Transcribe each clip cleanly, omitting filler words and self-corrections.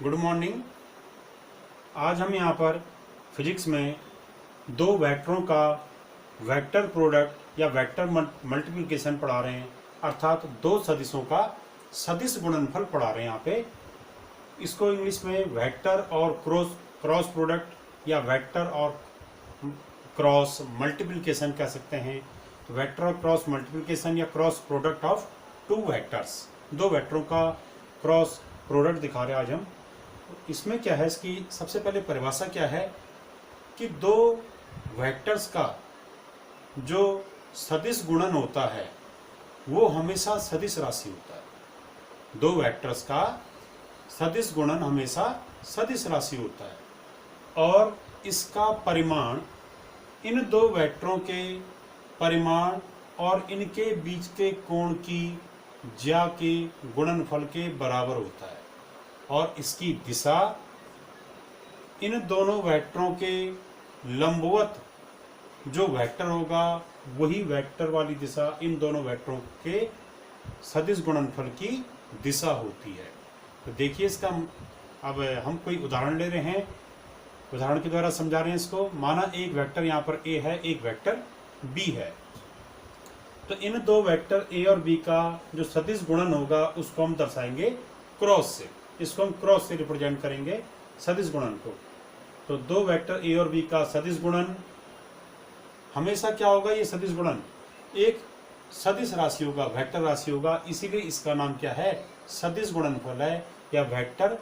Good morning. आज हम यहाँ पर फिजिक्स में दो वेक्टरों का वेक्टर प्रोडक्ट या वेक्टर मल्टीप्लिकेशन पढ़ा रहे हैं, अर्थात दो सदिशों का सदिश गुणनफल पढ़ा रहे हैं। यहाँ पे इसको इंग्लिश में वेक्टर और क्रॉस प्रोडक्ट या वेक्टर और क्रॉस मल्टीप्लिकेशन कह सकते हैं। तो वेक्टर और क्रॉस मल्टीप्लिकेशन या cross product of two vectors, दो वेक्टरों का क्रॉस प्रोडक्ट दिखा रहे हैं आज हम। इसमें क्या है, इसकी सबसे पहले परिभाषा क्या है कि दो वेक्टर्स का जो सदिश गुणन होता है वो हमेशा सदिश राशि होता है। दो वेक्टर्स का सदिश गुणन हमेशा सदिश राशि होता है और इसका परिमाण इन दो वेक्टरों के परिमाण और इनके बीच के कोण की ज्या के गुणनफल के बराबर होता है और इसकी दिशा इन दोनों वेक्टरों के लंबवत जो वेक्टर होगा वही वेक्टर वाली दिशा इन दोनों वेक्टरों के सदिश गुणनफल की दिशा होती है। तो देखिए इसका, अब हम कोई उदाहरण ले रहे हैं, उदाहरण के द्वारा समझा रहे हैं इसको। माना एक वेक्टर यहाँ पर ए है, एक वेक्टर बी है। तो इन दो वेक्टर ए और बी का जो सदिश गुणन होगा उसको हम दर्शाएंगे क्रॉस से। इसको हम क्रॉस से रिप्रेजेंट करेंगे सदिश गुणन को। तो दो वेक्टर ए और बी का सदिश गुणन हमेशा क्या होगा, ये सदिश गुणन एक सदिश राशि होगा, वेक्टर राशि होगा, इसीलिए इसका नाम क्या है, सदिश गुणनफल है या वेक्टर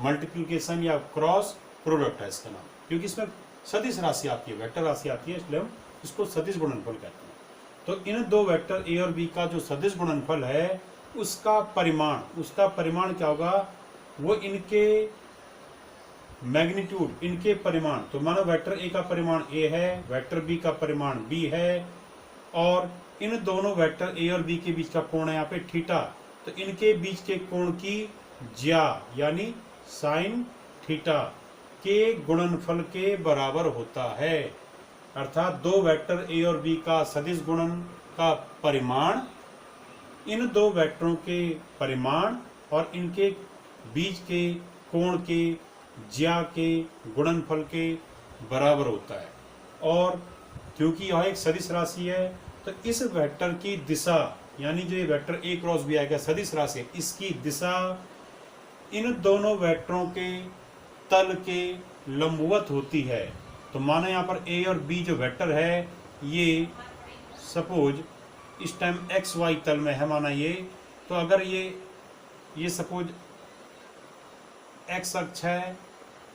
मल्टीप्लिकेशन या क्रॉस प्रोडक्ट है इसका नाम, क्योंकि इसमें सदिश राशि आती है, वेक्टर राशि आती है, इसलिए हम इसको सदिश गुणनफल कहते हैं। तो इन दो वेक्टर ए और बी का जो सदिश गुणनफल है उसका परिमाण क्या होगा, वो इनके मैग्नीट्यूड, इनके परिमाण। तो मानो वेक्टर ए का परिमाण ए है, वेक्टर बी का परिमाण बी है और इन दोनों वेक्टर ए और बी के बीच का कोण है यहाँ पे थीटा। तो इनके बीच के कोण की ज्या यानी साइन थीटा के गुणनफल के बराबर होता है। अर्थात दो वेक्टर ए और बी का सदिश गुणन का परिमाण इन दो वेक्टरों के परिमाण और इनके बीच के कोण के ज्या के गुणनफल के बराबर होता है। और क्योंकि यह एक सदिश राशि है तो इस वेक्टर की दिशा यानी जो ये वेक्टर ए क्रॉस बी आएगा सदिश राशि, इसकी दिशा इन दोनों वेक्टरों के तल के लंबवत होती है। तो माना यहाँ पर ए और बी जो वेक्टर है ये सपोज इस टाइम एक्स वाई तल में है, माना ये। तो अगर ये सपोज एक्स अक्ष है,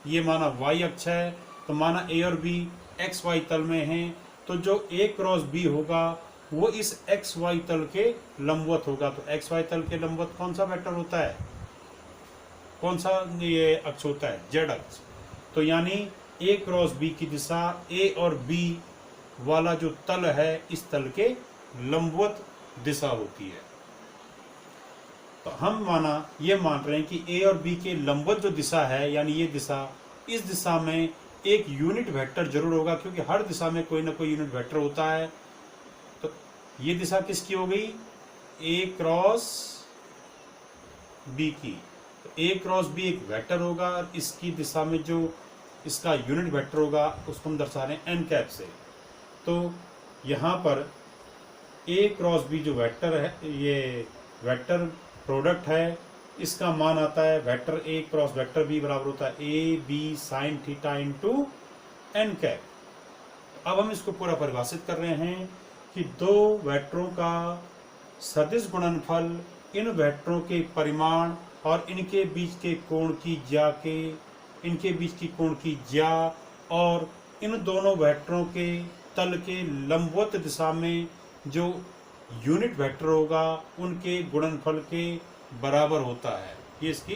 ये माना वाई अक्ष है, तो माना ए और बी एक्स वाई तल में हैं, तो जो ए क्रॉस बी होगा वो इस एक्स वाई तल के लंबवत होगा। तो एक्स वाई तल के लंबवत कौन सा वेक्टर होता है, कौन सा ये अक्ष होता है, जेड अक्ष। तो यानी ए क्रॉस बी की दिशा ए और बी वाला जो तल है इस तल के लंबवत दिशा होती है। तो हम ये मान रहे हैं कि ए और बी के लंबवत जो दिशा है यानी ये दिशा, इस दिशा में एक यूनिट वेक्टर जरूर होगा, क्योंकि हर दिशा में कोई ना कोई यूनिट वेक्टर होता है। तो ये दिशा किसकी हो गई, ए क्रॉस बी की। तो ए क्रॉस बी एक वेक्टर होगा और इसकी दिशा में जो इसका यूनिट वेक्टर होगा उसको हम दर्शा रहे हैं एन कैप से। तो यहाँ पर ए क्रॉस बी जो वेक्टर है, ये वेक्टर प्रोडक्ट है, इसका मान आता है vector A cross vector B बराबर होता है A B sine theta into N cap. अब हम इसको पूरा परिभाषित कर रहे हैं कि दो वेक्टरों का सदिश गुणनफल इन वेक्टरों के परिमाण और इनके बीच के कोण की ज्या के, इनके बीच की कोण की ज्या और इन दोनों वेक्टरों के तल के लंबवत दिशा में जो यूनिट वेक्टर होगा उनके गुणनफल के बराबर होता है। ये इसकी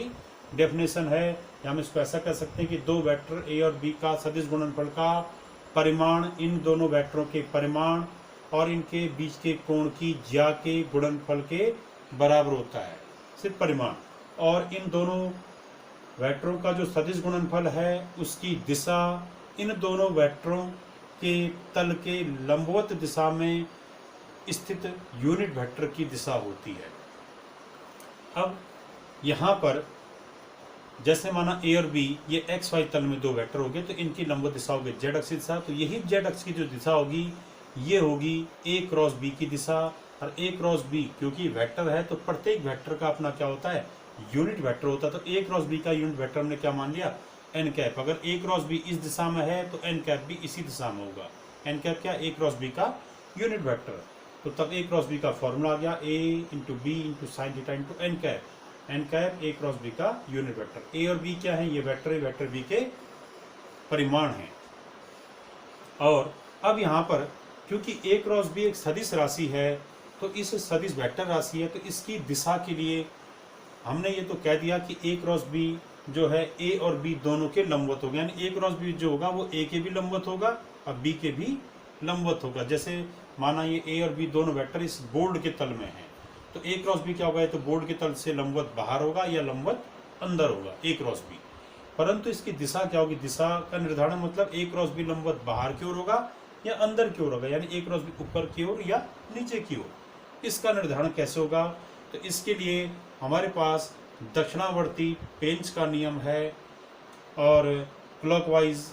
डेफिनेशन है। या हम इसको ऐसा कह सकते हैं कि दो वेक्टर ए और बी का सदिश गुणनफल का परिमाण इन दोनों वेक्टरों के परिमाण और इनके बीच के कोण की ज्या के गुणनफल के बराबर होता है, सिर्फ परिमाण। और इन दोनों वेक्टरों का जो सदिश गुणनफल है उसकी दिशा इन दोनों वेक्टरों के तल के लंबवत दिशा में स्थित यूनिट वेक्टर की दिशा होती है। अब यहाँ पर जैसे माना ए और बी ये एक्स वाई तल में दो वेक्टर हो गए, तो इनकी लंबवत दिशा होगी जेड अक्ष की दिशा। तो यही जेड अक्ष की जो दिशा होगी ये होगी ए क्रॉस बी की दिशा। और ए क्रॉस बी क्योंकि वेक्टर है तो प्रत्येक वेक्टर का अपना क्या होता है, यूनिट वेक्टर होता है। तो ए क्रॉस बी का यूनिट वेक्टर हमने क्या मान लिया, एन कैप। अगर ए क्रॉस बी इस दिशा में है तो एन कैप भी इसी दिशा में होगा। एन कैप क्या, ए क्रॉस बी का यूनिट वेक्टर। तो तब ए क्रॉस बी का फॉर्मूला आ गया A into B into sine theta into N cap. N cap A cross B का यूनिट वेक्टर। ए और बी क्या है, ये वेक्टर है, वेक्टर बी के परिमाण हैं। और अब यहाँ पर क्योंकि ए क्रॉस बी एक सदिश राशि है, तो इस सदिश वेक्टर राशि है, तो इसकी दिशा के लिए हमने ये तो कह दिया कि ए क्रॉस बी जो है ए और बी दोनों के लंबवत होगा। यानी ए क्रॉस बी जो होगा वो ए के भी लंबवत होगा और बी के भी लंबवत होगा। जैसे माना ये ए और बी दोनों वेक्टर इस बोर्ड के तल में हैं, तो ए क्रॉस बी क्या होगा, तो बोर्ड के तल से लंबवत बाहर होगा या लंबवत अंदर होगा ए क्रॉस बी। परंतु इसकी दिशा क्या होगी, दिशा का निर्धारण मतलब ए क्रॉस बी लंबवत बाहर की ओर होगा या अंदर की ओर होगा, यानी ए क्रॉस बी ऊपर की ओर या नीचे की ओर। इसका निर्धारण कैसे होगा, तो इसके लिए हमारे पास दक्षिणावर्ती पेंच का नियम है और क्लॉकवाइज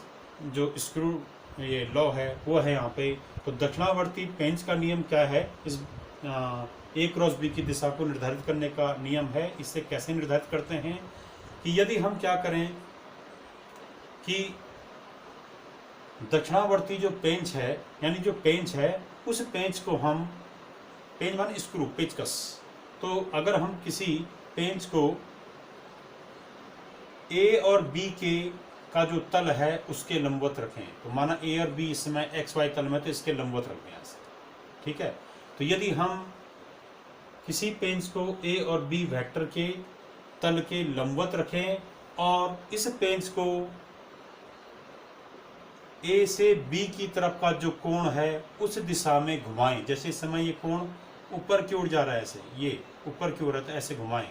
जो स्क्रू ये लॉ है वो है यहाँ पे। तो दक्षिणावर्ती पेंच का नियम क्या है, इस ए क्रॉस बी की दिशा को निर्धारित करने का नियम है। इससे कैसे निर्धारित करते हैं कि यदि हम क्या करें कि दक्षिणावर्ती जो पेंच है, यानी जो पेंच है उस पेंच को हम, पेंच माने स्क्रू, पेचकस, तो अगर हम किसी पेंच को ए और बी के का जो तल है उसके लंबवत रखें, तो माना ए और बी इसमें एक्स वाई तल में, तो इसके लंबवत रख दें ऐसे, ठीक है। तो यदि हम किसी पेंच को ए और बी वेक्टर के तल के लंबवत रखें और इस पेंच को ए से बी की तरफ का जो कोण है उस दिशा में घुमाएं, जैसे इस समय ये कोण ऊपर की ओर जा रहा है, ऐसे ये ऊपर की ओर है तो ऐसे घुमाएं,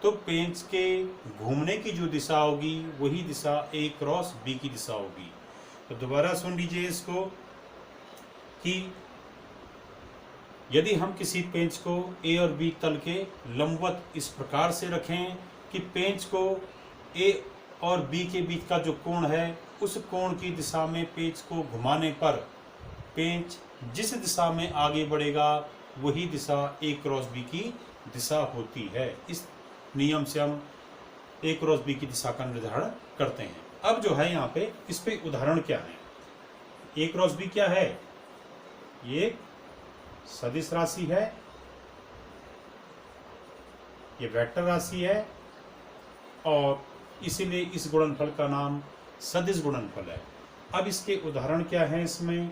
तो पेंच के घूमने की जो दिशा होगी वही दिशा ए क्रॉस बी की दिशा होगी। तो दोबारा सुन लीजिए इसको कि यदि हम किसी पेंच को ए और बी तल के लंबवत इस प्रकार से रखें कि पेंच को ए और बी के बीच का जो कोण है उस कोण की दिशा में पेंच को घुमाने पर पेंच जिस दिशा में आगे बढ़ेगा वही दिशा ए क्रॉस बी की दिशा होती है। इस नियम से हम ए क्रॉस बी की दिशा का निर्धारण करते हैं। अब जो है यहाँ पे इस पे उदाहरण क्या है, ए क्रॉस बी क्या है, ये सदिश राशि है, ये वेक्टर राशि है और इसीलिए इस गुणनफल का नाम सदिश गुणनफल है। अब इसके उदाहरण क्या है, इसमें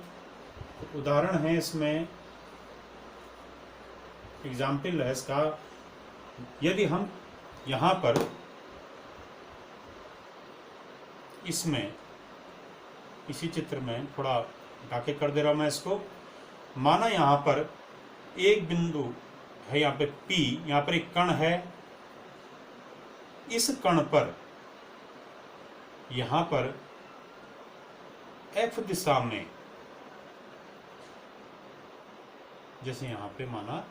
उदाहरण है, इसमें एग्जाम्पल है इसका। यदि हम यहाँ पर इसमें इसी चित्र में थोड़ा ढाके कर दे रहा हूँ मैं इसको, माना यहाँ पर एक बिंदु है, यहाँ पे P, यहाँ पर एक कण है, इस कण पर यहाँ पर F दिशा में, जैसे यहाँ पे माना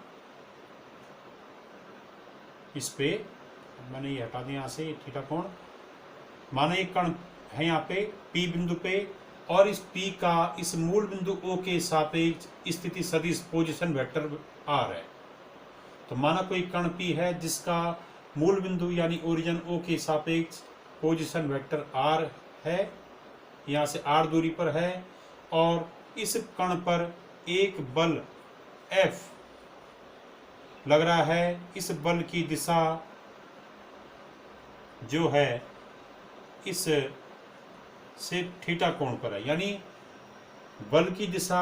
इस पे मैंने ये हटा दिया यहाँ से, थीटा कोण, माना एक कण है यहाँ पे P बिंदु पे और इस P का इस मूल बिंदु O के सापेक्ष स्थिति सदिश पोजीशन वेक्टर R है। तो माना कोई कण P है जिसका मूल बिंदु यानी ओरिजिन O के सापेक्ष पोजीशन वेक्टर R है, यहाँ से R दूरी पर है और इस कण पर एक बल F लग रहा है। इस बल की दिशा जो है इस से थीटा कोण पर है, यानी बल की दिशा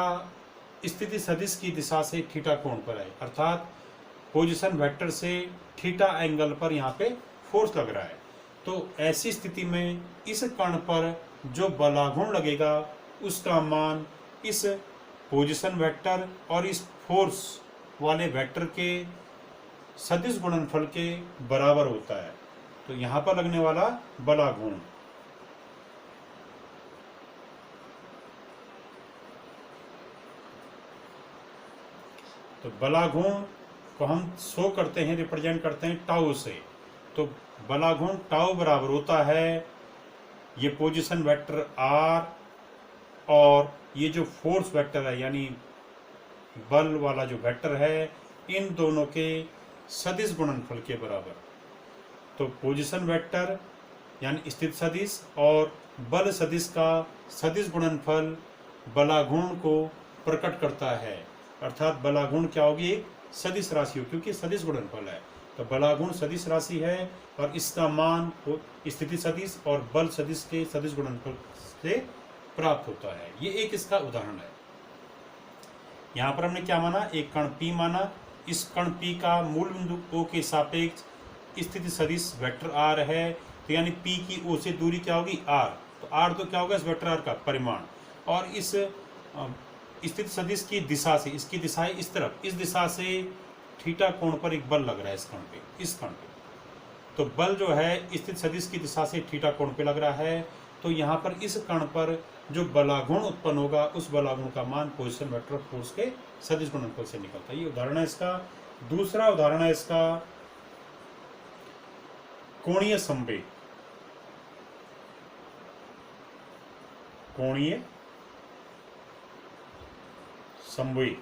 स्थिति सदिश की दिशा से थीटा कोण पर है, अर्थात पोजीशन वेक्टर से थीटा एंगल पर यहाँ पे फोर्स लग रहा है। तो ऐसी स्थिति में इस कण पर जो बलाघूर्ण लगेगा उसका मान इस पोजीशन वेक्टर और इस फोर्स वाले वेक्टर के सदिश गुणनफल के बराबर होता है। तो यहाँ पर लगने वाला बलाघूर्ण, तो बलाघूर्ण को हम शो करते हैं, रिप्रेजेंट करते हैं टाउ से। तो बलाघूर्ण टाउ बराबर होता है ये पोजीशन वेक्टर आर और ये जो फोर्स वेक्टर है यानी बल वाला जो वेक्टर है, इन दोनों के सदिश गुणनफल के बराबर। तो पोजीशन वेक्टर यानी स्थिति सदिश और बल सदिश का सदिश गुणनफल बलाघूर्ण को प्रकट करता है, अर्थात बलाघूर्ण क्या होगी, एक सदिश राशि हो, क्योंकि सदिश गुणनफल है। तो बलाघूर्ण सदिश राशि है और इसका मान स्थिति सदिश और बल सदिश के सदिश गुणनफल से प्राप्त होता है। ये एक इसका उदाहरण है। यहाँ पर हमने क्या माना, एक कण P माना, इस कण P का मूल बिंदु O के सापेक्ष स्थिति सदिश वेक्टर R है, तो यानी P की O से दूरी क्या होगी, R। तो R तो क्या होगा इस वेक्टर R का परिमाण, और इस स्थिति सदिश की दिशा से, इसकी दिशा है इस तरफ, इस दिशा से थीटा कोण पर एक बल लग रहा है इस कण पे, इस कण पे। तो बल जो है स्थिति सदिश की दिशा से थीटा कोण पे लग रहा है। तो यहाँ पर इस कण पर जो बलाघूर्ण उत्पन्न होगा उस बलाघूर्ण का मान पोजीशन वेक्टर फोर्स के सदिश गुणनफल से निकलता है। ये उदाहरण है इसका। दूसरा उदाहरण है इसका कोणीय संवेग। कोणीय संवेग,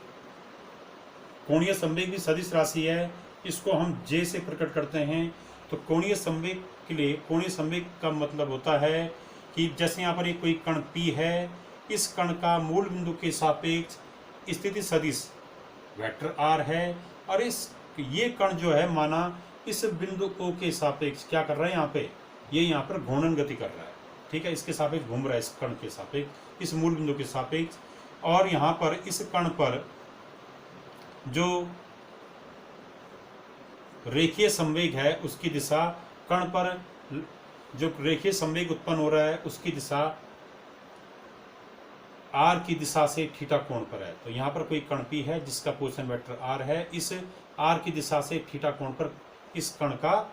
कोणीय संवेग भी सदिश राशि है, इसको हम J से प्रकट करते हैं। तो कोणीय संवेग के लिए, कोणीय संवेग का मतलब होता है कि जैसे यहाँ पर एक कोई कण P है, इस कण का मूल बिंदु के सापेक्ष स्थिति सदिश वेक्टर R है, और ये कण जो है माना इस बिंदु O के सापेक्ष क्या कर रहा है, यहाँ पे ये यहाँ पर घूर्णन गति कर रहा है, ठीक है, इसके सापेक्ष घूम रहा है, इस कण के सापेक्ष, इस मूल बिंदु के सापेक्ष। और यहाँ पर इस कण पर जो रेखीय संवेग है उसकी दिशा, कण पर जो रेखीय संवेग उत्पन्न हो रहा है उसकी दिशा R की दिशा से थीटा कोण पर है। तो यहाँ पर कोई कण P है जिसका पोजीशन वेक्टर R है, इस R की दिशा से थीटा कोण पर इस कण का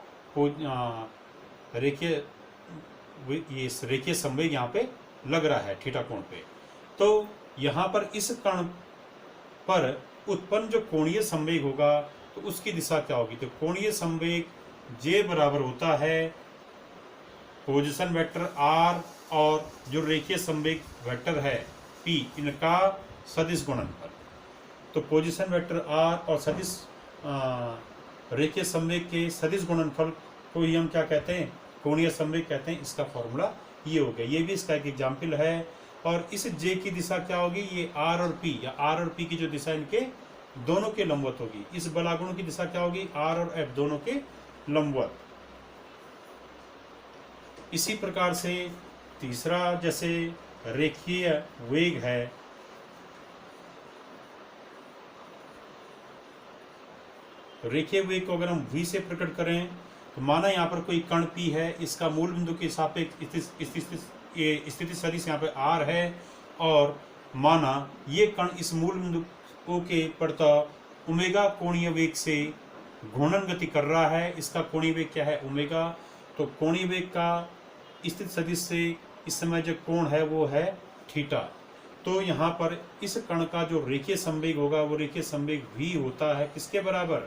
रेखीय संवेग यहाँ पे लग रहा है थीटा कोण पे। तो यहाँ पर इस कण पर उत्पन्न जो कोणीय संवेग होगा तो उसकी दिशा क्या होगी, तो कोणीय संवेग J बराबर होता है पोजीशन वेक्टर R और जो रेखीय संवेग वेक्टर है P, इनका सदिश गुणनफल। तो पोजीशन वेक्टर R और सदिश रेखीय संवेग के सदिश गुणनफल को ही हम क्या कहते हैं, कोणीय संवेग कहते हैं। इसका फॉर्मूला ये हो गया, ये भी इसका एक एग्जाम्पल है। और इस J की दिशा क्या होगी, ये R और P, या R और P की जो दिशा इनके दोनों के लंबवत होगी। इस बलाघूर्ण की दिशा क्या होगी, R और F दोनों के लंबवत। इसी प्रकार से तीसरा, जैसे रेखीय वेग है, रेखीय वेग को अगर हम V से प्रकट करें तो माना यहाँ पर कोई कण P है, इसका मूल बिंदु के सापेक्ष स्थिति सदिश यहाँ पे R है, और माना ये कण इस मूल बिंदु O के पड़ता ओमेगा कोणीय वेग से घूर्णन गति कर रहा है। इसका कोणीय वेग क्या है, ओमेगा। तो कोणीय वेग का स्थिति सदिश से इस समय जो कोण है वो है थीटा। तो यहाँ पर इस कण का जो रेखीय संवेग होगा वो रेखीय संवेग V होता है किसके बराबर,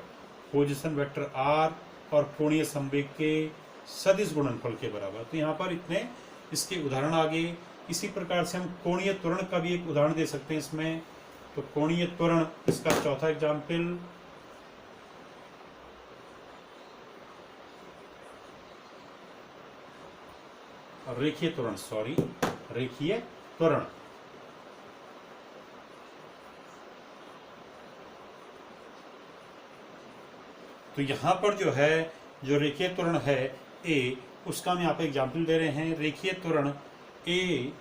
पोजीशन वेक्टर R और कोणीय संवेग के सदिश गुणनफल के बराबर। तो यहाँ पर इतने इसके उदाहरण आगे। इसी प्रकार से हम कोणीय त्वरण का भी एक उदाहरण दे सकते हैं इसमें। तो कोणीय त्वरण, इसका चौथा एग्जाम्पल, रेखीय त्वरण, रेखीय त्वरण। तो यहाँ पर जो है, जो रेखीय त्वरण है A, उसका हम यहाँ पे एग्जाम्पल दे रहे हैं। रेखीय त्वरण A,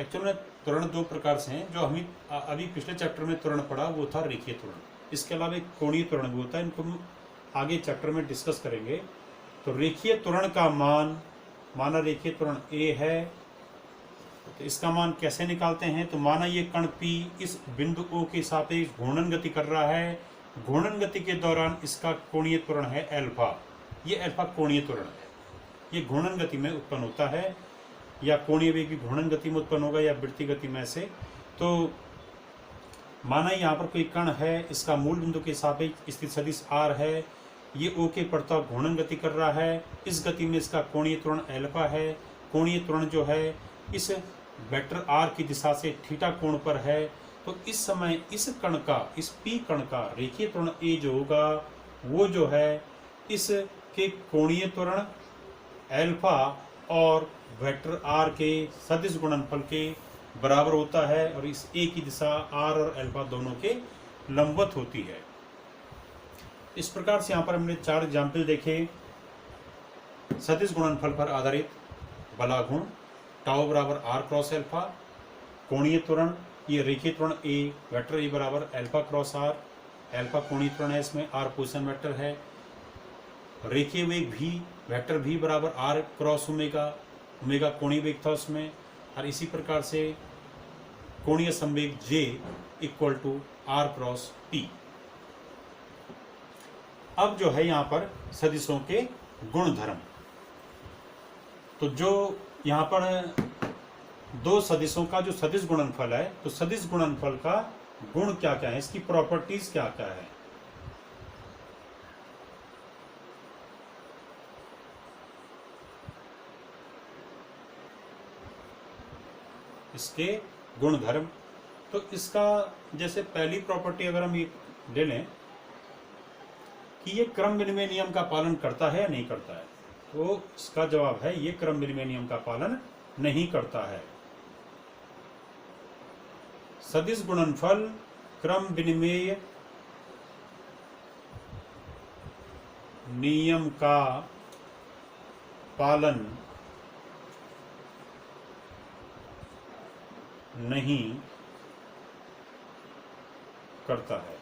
एक्चुअल में त्वरण दो प्रकार से हैं, जो हमें अभी पिछले चैप्टर में त्वरण पढ़ा वो था रेखीय त्वरण। इसके अलावा एक कोणीय त्वरण भी होता है, इनको हम आगे चैप्टर में डिस्कस करेंगे। तो रेखीय त्वरण का मान, माना रेखीय त्वरण A है, तो इसका मान कैसे निकालते हैं, तो माना ये कण P इस बिंदु O के सापेक्ष घूर्णन गति कर रहा है। घूर्णन गति के दौरान इसका कोणीय त्वरण है अल्फा। ये अल्फा कोणीय त्वरण है, ये घूर्णन गति में उत्पन्न होता है, या कोणीय वेग भी घूर्णन गति में उत्पन्न होगा या वृत्तीय गति में से। तो माना यहाँ पर कोई कण है, इसका मूल बिंदु के सापेक्ष स्थिति सदिश R है, ये ओ के प्रति घूर्णन गति कर रहा है। इस गति में इसका कोणीय त्वरण अल्फा है। कोणीय त्वरण जो है इस वेक्टर आर की दिशा से थीटा कोण पर है। तो इस समय इस कण का, इस पी कण का रेखीय त्वरण ए जो होगा वो जो है इस के कोणीय त्वरण अल्फा और वेक्टर आर के सदिश गुणनफल के बराबर होता है, और इस ए की दिशा आर और अल्फा दोनों के लंबवत होती है। इस प्रकार से यहाँ पर हमने 4 एग्जाम्पल देखे सदिश गुणनफल पर आधारित बलाघूर्ण, टाउ बराबर आर क्रॉस अल्फा, कोणीय त्वरण, ये रेखीय त्वरण ए, वेक्टर ए बराबर अल्फा क्रॉस आर, अल्फा कोणीय त्वरण है, इसमें आर पोजीशन वेक्टर है, रेखीय वेग भी, वेक्टर भी बराबर आर क्रॉस ओमेगा, ओमेगा कोणीय वेग था उसमें, और इसी प्रकार से कोणीय संवेग J equal to R cross P. अब जो है यहाँ पर सदिशों के गुणधर्म, तो जो यहाँ पर दो सदिशों का जो सदिश गुणनफल है, तो सदिश गुणनफल का गुण क्या क्या है, इसकी प्रॉपर्टीज क्या क्या है। इसके गुणधर्म, तो इसका जैसे पहली प्रॉपर्टी अगर हम ये ले लें कि ये क्रम विनिमय नियम का पालन करता है या नहीं करता है, तो इसका जवाब है ये क्रम विनिमय नियम का पालन नहीं करता है। सदिश गुणनफल क्रम विनिमय नियम का पालन नहीं करता है,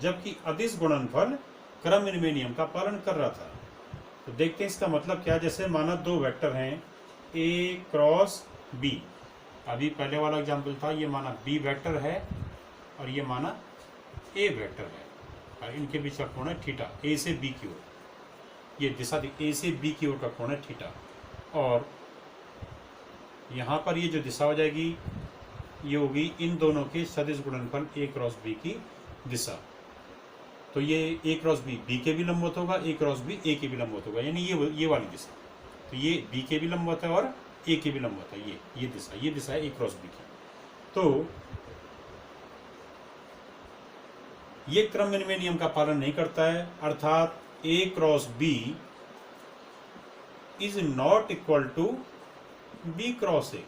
जबकि अदिश गुणनफल क्रम विनिमय नियम का पालन कर रहा था। तो देखते हैं इसका मतलब क्या। जैसे माना दो वेक्टर हैं ए क्रॉस बी, अभी पहले वाला एग्जाम्पल था, ये माना बी वेक्टर है और ये माना ए वेक्टर है, और इनके बीच का कोण है थीटा, ए से बी की ओर, ये दिशा ए से बी की ओर का कोण है थीटा, और यहाँ पर ये जो दिशा हो जाएगी ये होगी इन दोनों के सदिश गुणनफल ए क्रॉस बी की दिशा। तो ये ए क्रॉस बी के भी लंबवत होगा, ए क्रॉस बी ए के भी लंबवत होगा, यानी ये वाली दिशा। तो ये बी के भी लंबवत है और ए के भी लंबवत है, ये दिशा है ए क्रॉस बी की। तो ये क्रम विनिमय नियम का पालन नहीं करता है, अर्थात A cross B is not equal to B cross A.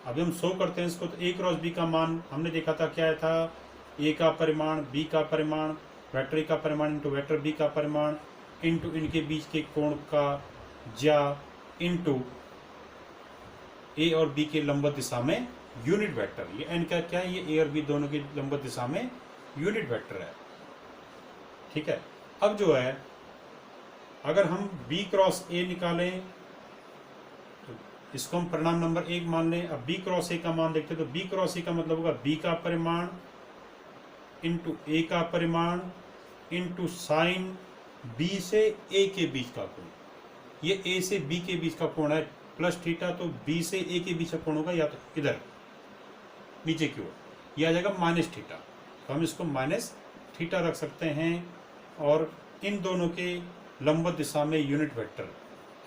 अभी हम शो करते हैं इसको, तो ए क्रॉस बी का मान हमने देखा था क्या था, ए का परिमाण, बी का परिमाण, वेक्टर ए का परिमाण इंटू वेक्टर बी का परिमाण इंटू इनके बीच के कोण का ज्या इंटू ए और बी के लंबवत दिशा में यूनिट वेक्टर। ये एन का क्या है, ये ए और बी दोनों की लंबवत दिशा में यूनिट वेक्टर है। ठीक है, अब जो है अगर हम बी क्रॉस ए निकालें तो इसको हम परिणाम नंबर 1 मान लें। अब बी क्रॉस ए का मान देखते हैं, तो बी क्रॉस ए का मतलब होगा बी का परिमाण इंटू ए का परिमाण इंटू साइन बी से ए के बीच का कोण। ये ए से बी के बीच का कोण है प्लस थीटा, तो बी से ए के बीच का कोण होगा या तो इधर नीचे की ओर, यह आ जाएगा माइनस थीटा। तो हम इसको माइनस थीटा रख सकते हैं, और इन दोनों के लंबवत दिशा में यूनिट वेक्टर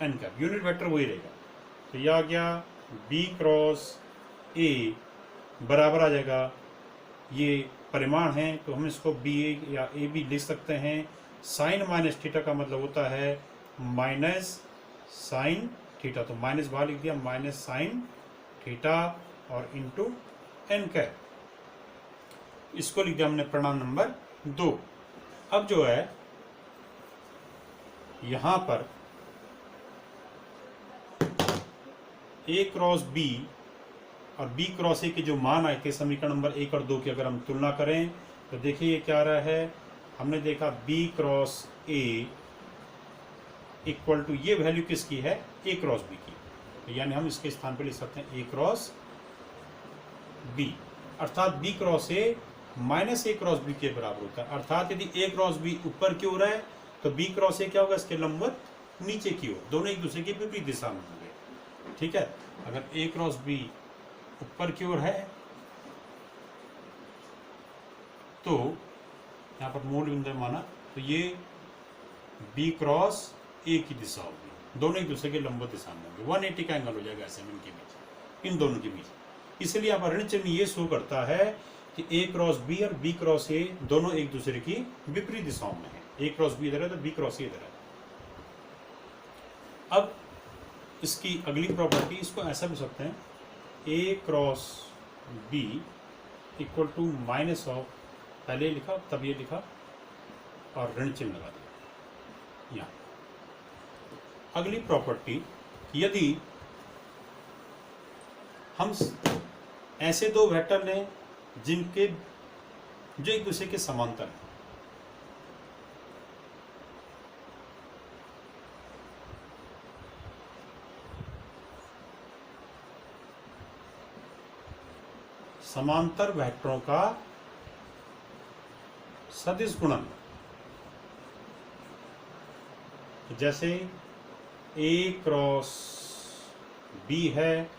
एन का यूनिट वेक्टर वही रहेगा। तो यह आ गया बी क्रॉस ए बराबर आ जाएगा, ये परिमाण है तो हम इसको बी ए या ए बी लिख सकते हैं। साइन माइनस थीटा का मतलब होता है माइनस साइन थीटा, तो माइनस बाहर लिख दिया, माइनस साइन थीटा और इंटू एन कैप, इसको लिख दिया हमने परिणाम नंबर 2। अब जो है यहां पर ए क्रॉस बी और बी क्रॉस ए के जो मान आए थे समीकरण नंबर 1 और 2 की अगर हम तुलना करें तो देखिए ये क्या आ रहा है। हमने देखा B cross A equal to, ये वैल्यू किसकी है, ए क्रॉस बी की, तो यानी हम इसके स्थान पर लिख सकते हैं ए क्रॉस बी, अर्थात B cross A minus A cross B के बराबर होता है। अर्थात यदि ए क्रॉस बी ऊपर की ओर है तो बी क्रॉस ए क्या होगा, इसके लंबवत नीचे की ओर, दोनों एक दूसरे की विपरीत दिशा में होंगे। ठीक है, अगर ए क्रॉस बी ऊपर की ओर है तो यहाँ पर मूल बिंदु माना, तो ये बी क्रॉस ए की दिशा होगी, दोनों एक दूसरे के लंबवत दिशा में होंगे, 180 का एंगल हो जाएगा ऐसे में इनके बीच, इन दोनों के बीच। इसलिए यहाँ पर ऋण चिन्ह ये शो करता है कि ए क्रॉस बी और बी क्रॉस ए दोनों एक दूसरे की विपरीत दिशाओं में है। ए क्रॉस बी इधर है तो बी क्रॉस ए इधर है। अब इसकी अगली प्रॉपर्टी, इसको ऐसा भी सकते हैं, A cross B equal to minus of, पहले लिखा तब ये लिखा और ऋण चिन्ह लगा दिया यहाँ। अगली प्रॉपर्टी, यदि हम ऐसे दो वेक्टर लें जिनके जो एक दूसरे के समांतर हैं, समांतर वेक्टरों का सदिश गुणन, जैसे ए क्रॉस बी है,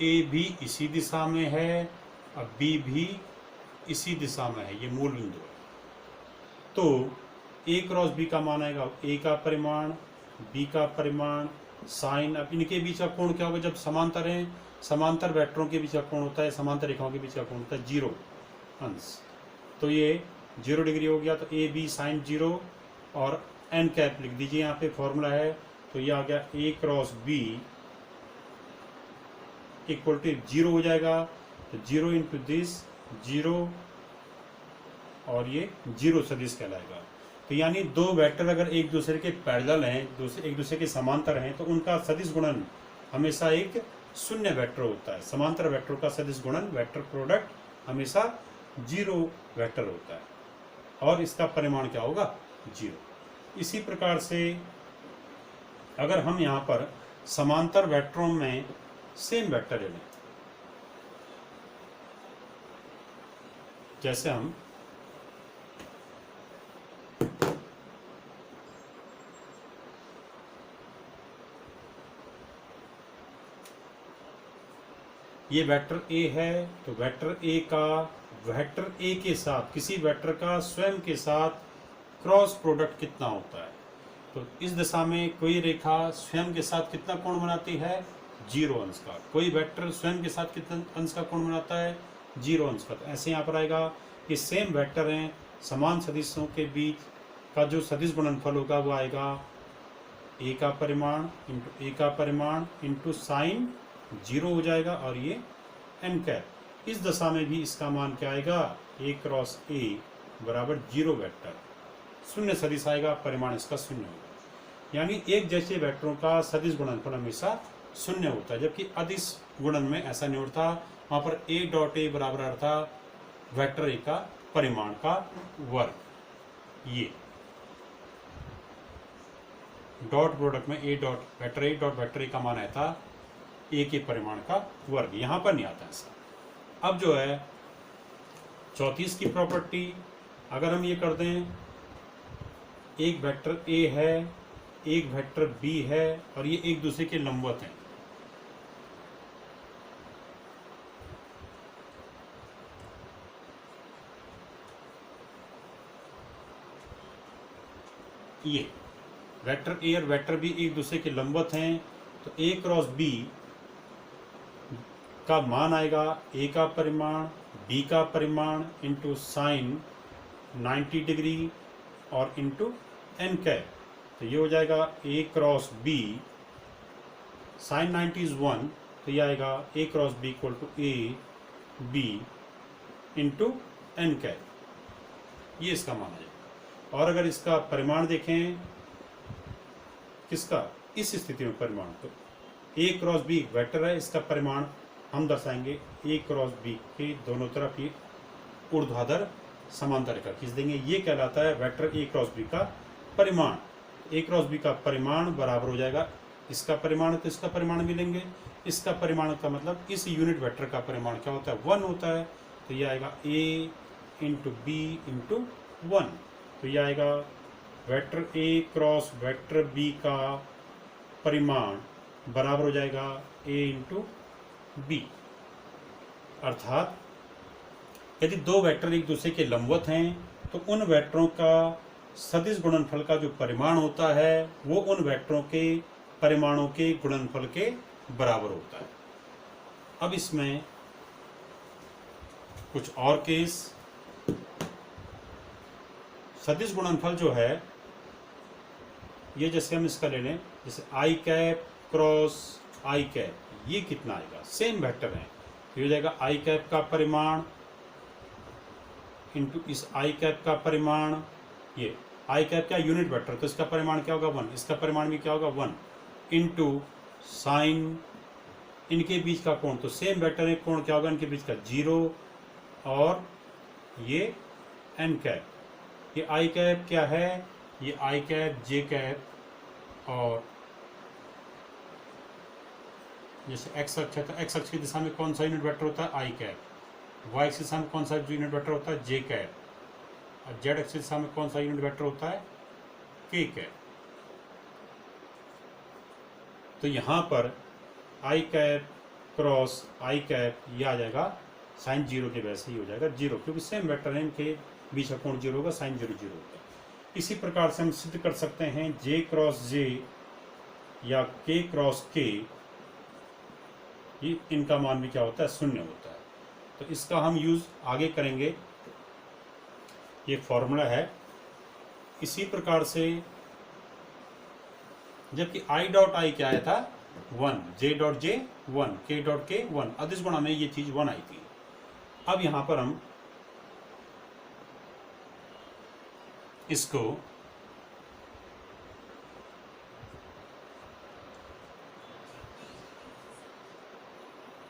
ए भी इसी दिशा में है और बी भी इसी दिशा में है, ये मूल बिंदु है। तो ए क्रॉस बी का मान आएगा ए का परिमाण, बी का परिमाण, साइन। अब इनके बीच का कोण क्या होगा जब समांतर हैं? समांतर वेक्टरों के बीच का कोण होता है, समांतर रेखाओं के बीच का कोण होता है 0 अंश। तो ये 0 डिग्री हो गया, तो ए बी साइन 0 और एन कैप लिख दीजिए, यहाँ पे फॉर्मूला है। तो ये आ गया ए क्रॉस बी इक्वल टू 0 हो जाएगा, तो 0 इंटू दिस 0 और ये 0 सदिश कहलाएगा। तो यानी दो वेक्टर अगर एक दूसरे के पैरेलल हैं, एक दूसरे के समांतर हैं, तो उनका सदिश गुणन हमेशा एक शून्य वेक्टर होता है। समांतर वेक्टर का सदिश गुणन, वेक्टर प्रोडक्ट हमेशा 0 वेक्टर होता है और इसका परिमाण क्या होगा? 0। इसी प्रकार से अगर हम यहाँ पर समांतर वेक्टरों में सेम वेक्टर ले लें, जैसे हम ये वेक्टर ए है, तो वेक्टर ए का वेक्टर ए के साथ किसी वेक्टर का स्वयं के साथ क्रॉस प्रोडक्ट कितना होता है? तो इस दिशा में कोई रेखा स्वयं के साथ कितना कोण बनाती है? 0 अंश का। कोई वेक्टर स्वयं के साथ कितना अंश का कोण बनाता है? 0 अंश का। तो ऐसे यहाँ पर आएगा कि सेम वेक्टर हैं, समान सदिशों के बीच का जो सदिश गुणनफल होगा वो आएगा ए का परिमाण इंटू ए का परिमाण इंटू साइन 0 हो जाएगा और ये एन कैप। इस दशा में भी इसका मान क्या आएगा? ए क्रॉस ए बराबर 0 वेक्टर, शून्य सदिश आएगा, परिमाण इसका 0 होगा। यानी एक जैसे वेक्टरों का सदिश गुणनफल हमेशा 0 होता है, जबकि अदिश गुणन में ऐसा नहीं होता। वहाँ पर ए डॉट ए बराबर अर्थात वेक्टर ए का परिमाण का वर्ग। ये डॉट प्रोडक्ट में ए डॉट वेक्टर ए का मान आया था ए के परिमाण का वर्ग, यहाँ पर नहीं आता ऐसा। अब जो है 34 की प्रॉपर्टी, अगर हम ये कर दें, एक वेक्टर ए है, एक वेक्टर बी है और ये एक दूसरे के लंबवत हैं, ये वेक्टर ए और वेक्टर बी एक दूसरे के लंबवत हैं, तो ए क्रॉस बी का मान आएगा ए का परिमाण, बी का परिमाण इंटू साइन 90 डिग्री और इंटू एन कैप। तो ये हो जाएगा A cross B sine 90 is 1, तो ये आएगा A cross B equal to A B into N cap, ये इसका मान है। और अगर इसका परिमाण देखें, किसका? इस स्थिति में परिमाण, तो ए क्रॉस बी वेक्टर है, इसका परिमाण हम दर्शाएंगे ए क्रॉस बी के दोनों तरफ ये ऊर्ध्वाधर समांतर रेखा खींच देंगे, ये कहलाता है वेक्टर ए क्रॉस बी का परिमाण। ए क्रॉस बी का परिमाण बराबर हो जाएगा इसका परिमाण, तो इसका परिमाण मिलेंगे। इसका परिमाण का मतलब इस यूनिट वेक्टर का परिमाण क्या होता है? 1 होता है। तो ये आएगा ए इंटू बी इंटू 1, तो ये आएगा vector A cross vector B का परिमाण बराबर हो जाएगा ए इंटू बी। अर्थात यदि दो वेक्टर एक दूसरे के लंबवत हैं तो उन वेक्टरों का सदिश गुणनफल का जो परिमाण होता है वो उन वेक्टरों के परिमाणों के गुणनफल के बराबर होता है। अब इसमें कुछ और केस, सदिश गुणनफल जो है ये जैसे हम इसका ले लें, जैसे आई कैप क्रॉस आई कैप, ये कितना आएगा, सेम वेक्टर है, ये हो जाएगा आई कैप का परिमाण इंटू इस आई कैप का परिमाण, ये आई कैप क्या यूनिट वेक्टर, तो इसका परिमाण क्या होगा 1, इसका परिमाण भी क्या होगा 1 इंटू साइन इनके बीच का कोण, तो सेम वेक्टर है, कोण क्या होगा इनके बीच का 0, और ये एन कैप, ये आई कैप क्या है, ये आई कैप जे कैप, और जैसे एक्स अक्ष है तो एक्स अक्ष की दिशा में कौन सा यूनिट वेक्टर होता है आई कैप, वाई अक्ष की दिशा में कौन सा यूनिट वेक्टर होता है जे कैप, और जेड अक्ष की दिशा में कौन सा यूनिट वेक्टर होता है के कैप। तो यहाँ पर आई कैप क्रॉस आई कैप ये आ जाएगा साइन 0 के वैसे ही हो जाएगा 0, क्योंकि सेम वेक्टर है, इनके बीच का कोण 0 होगा, साइन 0 0 होगा। इसी प्रकार से हम सिद्ध कर सकते हैं जे क्रॉस जे या के क्रॉस के, ये इनका मान भी क्या होता है 0 होता है। तो इसका हम यूज आगे करेंगे, ये फॉर्मूला है। इसी प्रकार से जबकि आई डॉट आई क्या आया था 1, जे डॉट जे 1, के डॉट के 1, अदिश गुणा में ये चीज 1 आई थी। अब यहां पर हम इसको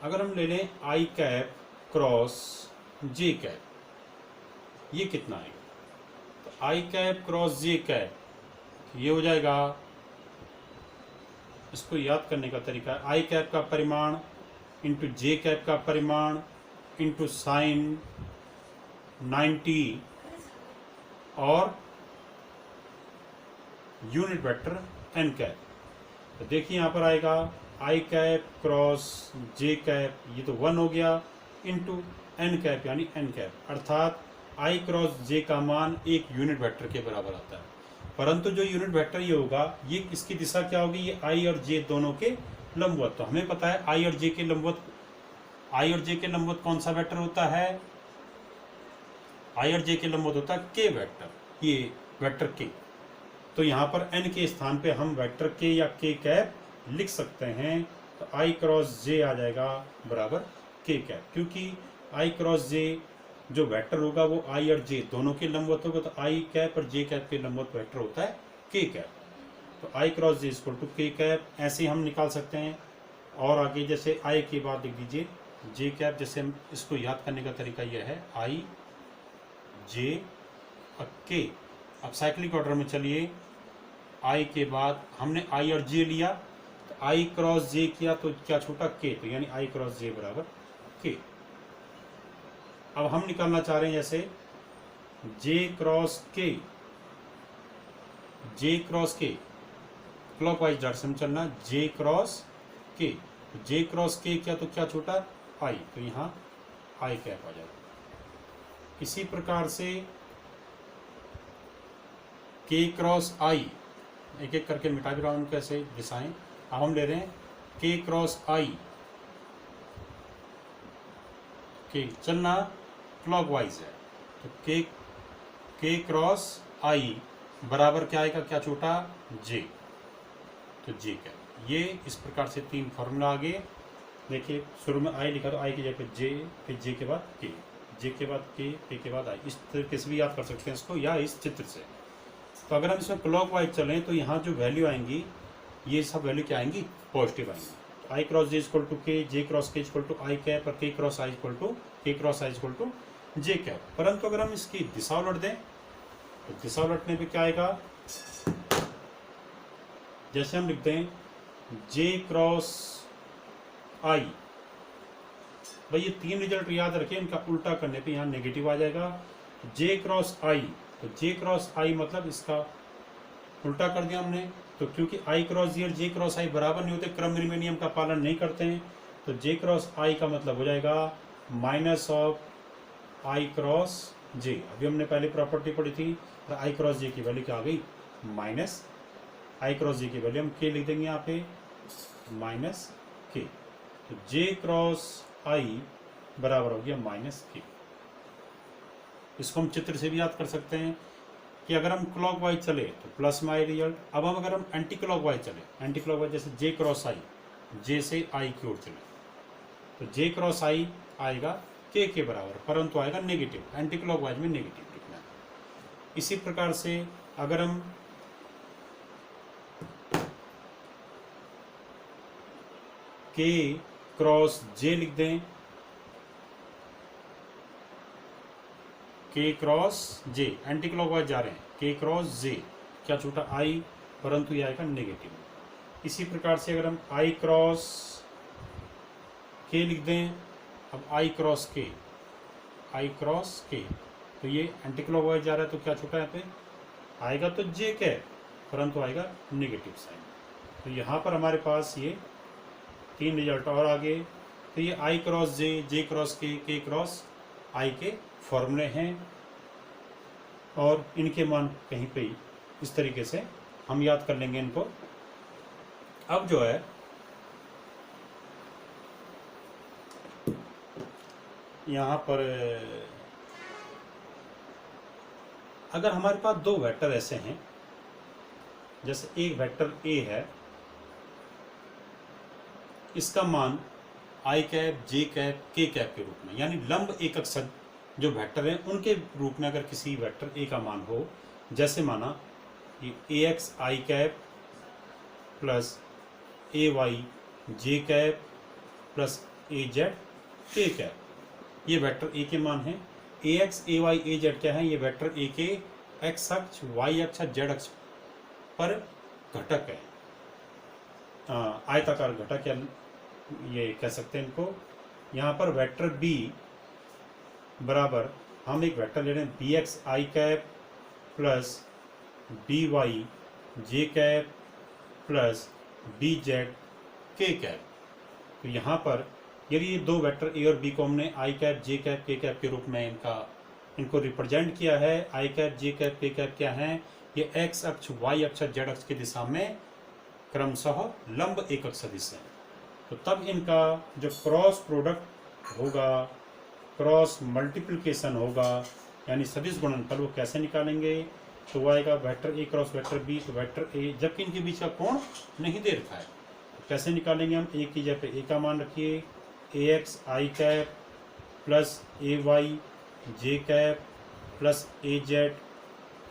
अगर हम ले लें आई कैप क्रॉस जे कैप, ये कितना आएगा, तो आई कैप क्रॉस जे कैप ये हो जाएगा, इसको याद करने का तरीका है आई कैप का परिमाण इंटू जे कैप का परिमाण इंटू साइन 90 और यूनिट वेक्टर एन कैप। तो देखिए यहाँ पर आएगा आई कैप क्रॉस जे कैप, ये तो 1 हो गया, इंटू एन कैप यानी एन कैप, अर्थात आई क्रॉस जे का मान एक यूनिट वेक्टर के बराबर आता है। परंतु जो यूनिट वेक्टर ये होगा, ये इसकी दिशा क्या होगी, ये आई और जे दोनों के लंबवत। तो हमें पता है आई और जे के लंबवत, आई और जे के लंबवत कौन सा वेक्टर होता है, आई और जे के लंबवत होता है के वेक्टर, ये वेक्टर के। तो यहाँ पर एन के स्थान पे हम वेक्टर के या के कैप लिख सकते हैं। तो आई क्रॉस जे आ जाएगा बराबर के कैप, क्योंकि आई क्रॉस जे जो वेक्टर होगा वो आई और जे दोनों के लंबवत होगा, तो आई कैप और जे कैप के लंबवत वेक्टर होता है के कैप। तो I cross J equal to के कैप, ऐसे हम निकाल सकते हैं। और आगे जैसे आई के बाद लिख दीजिए जे कैप, जैसे हम इसको याद करने का तरीका यह है आई जे और के। अब साइक्लिक ऑर्डर में चलिए, आई के बाद हमने आई और जे लिया, तो आई क्रॉस जे किया तो क्या छूटा के, तो यानी आई क्रॉस जे बराबर के। अब हम निकालना चाह रहे हैं जैसे जे क्रॉस के, जे क्रॉस के क्लॉकवाइज डायरेक्शन में चलना, जे क्रॉस के, तो जे क्रॉस के क्या, तो क्या छूटा आई, तो यहाँ आई कैप आ जाएगा। इसी प्रकार से के क्रॉस आई, एक एक करके मिटा भी रहा हूं कैसे दिशाएं। अब हम ले रहे हैं के क्रॉस आई, के चलना क्लॉकवाइज है, तो के क्रॉस आई बराबर क्या आएगा, क्या छोटा जे, तो जे क्या, ये इस प्रकार से 3 फॉर्मूला आगे। देखिए शुरू में आई लिखा तो आई की जगह पे जे, फिर जे के बाद के, जे के बाद के बाद आई, इस तरीके से भी याद कर सकते हैं इसको, या इस चित्र से। तो अगर हम इसमें क्लॉकवाइज चलें तो यहाँ जो वैल्यू आएंगी ये सब वैल्यू क्या आएंगी, पॉजिटिव आएंगी। तो I cross J equal to K, J cross K equal to I cap, और K cross I equal to K cross I equal to J cap. परंतु अगर हम इसकी दिशा उलट दें तो दिशा उलटने पे क्या आएगा, जैसे हम लिखते हैं जे क्रॉस आई, भाई ये 3 रिजल्ट याद रखें, इनका उल्टा करने पे यहाँ नेगेटिव आ जाएगा। जे क्रॉस आई, तो जे क्रॉस आई मतलब इसका उल्टा कर दिया हमने, तो क्योंकि आई क्रॉस जी और जे क्रॉस आई बराबर नहीं होते, क्रमनिर्णय नियम का पालन नहीं करते हैं, तो जे क्रॉस आई का मतलब हो जाएगा माइनस ऑफ आई क्रॉस जे। अभी हमने पहले प्रॉपर्टी पढ़ी थी, तो आई क्रॉस जे की वैल्यू क्या आ गई, माइनस आई क्रॉस जे की वैल्यू हम के लिख देंगे यहाँ पे, माइनस के। तो जे क्रॉस आई बराबर हो गया माइनस के। इसको हम चित्र से भी याद कर सकते हैं कि अगर हम क्लॉकवाइज चले तो प्लस में आई रिजल्ट। अब हम अगर हम एंटी क्लॉकवाइज चले, एंटी क्लॉकवाइज जैसे जे क्रॉस आई, जे से आई की ओर चले, तो जे क्रॉस आई आएगा के बराबर, परंतु आएगा नेगेटिव, एंटी क्लॉकवाइज में नेगेटिव लिखना है। इसी प्रकार से अगर हम के क्रॉस जे लिख दें, के क्रॉस जे, एंटी क्लॉकवाइज जा रहे हैं, के क्रॉस जे क्या छूटा आई, परंतु यह आएगा नेगेटिव। इसी प्रकार से अगर हम आई क्रॉस के लिख दें, अब आई क्रॉस के, आई क्रॉस के, तो ये एंटी क्लॉकवाइज जा रहा है, तो क्या छूटा यहाँ पे आएगा तो जे के, परंतु आएगा नेगेटिव साइन। तो यहाँ पर हमारे पास ये 3 रिजल्ट और आगे। तो ये आई क्रॉस जे क्रॉस के क्रॉस आई के फॉर्मूले हैं, और इनके मान कहीं पे इस तरीके से हम याद कर लेंगे इनको। अब जो है यहाँ पर अगर हमारे पास दो वेक्टर ऐसे हैं, जैसे एक वेक्टर ए है, इसका मान आई cap J cap K cap के रूप में, यानी लंब एकक सद जो वेक्टर हैं उनके रूप में अगर किसी वेक्टर ए का मान हो, जैसे माना ये ए x I cap plus A Y J cap plus A Z K cap, ये वेक्टर ए के मान हैं। ए X A Y A Z क्या है, ये वेक्टर ए के एक्स अक्ष वाई अक्ष जेड अक्ष पर घटक है, आयताकार घटक, या ये कह सकते हैं इनको। यहाँ पर वेक्टर बी बराबर हम एक वेक्टर ले रहे हैं B X I cap plus B Y J cap plus B Z K cap. तो यहाँ पर यदि ये दो वेक्टर ए और बी को हमने आई cap J cap K cap के रूप में इनको रिप्रेजेंट किया है, आई cap J cap K cap क्या है, ये एक्स अक्ष वाई अक्ष जेड अक्ष की दिशा में क्रमशः लंब एकक सदिश है। तो तब इनका जो क्रॉस प्रोडक्ट होगा, क्रॉस मल्टीप्लिकेशन होगा, यानी सदिश गुणनफल, वो कैसे निकालेंगे, तो वो आएगा vector A cross vector B, तो वेक्टर ए, जबकि इनके बीच का कोण नहीं दे रखा है, तो कैसे निकालेंगे हम, ए की जगह पे ए का मान रखिए, ए x I cap plus A Y J cap plus A Z